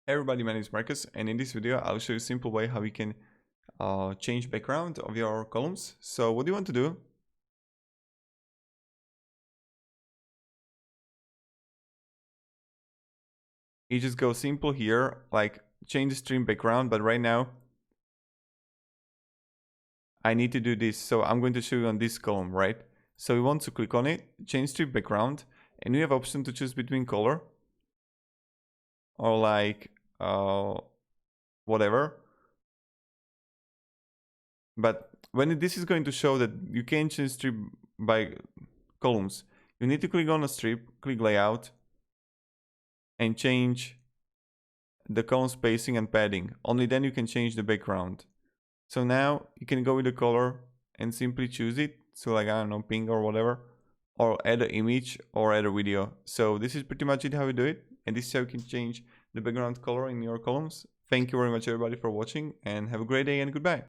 Hey everybody, my name is Marcus, and in this video I'll show you a simple way how you can change background of your columns. So what do you want to do? You just go simple here, like change the stream background, but right now I need to do this, so I'm going to show you on this column, right? So you want to click on it, change stream background, and you have option to choose between color or like whatever. But when this is going to show that you can change strip by columns, you need to click on a strip, click layout, and change the column spacing and padding. Only then you can change the background. So now you can go with the color and simply choose it. So like, I don't know, pink or whatever, or add an image or add a video. So this is pretty much it how you do it. And this is how you can change the background color in your columns. Thank you very much everybody for watching, and have a great day and goodbye.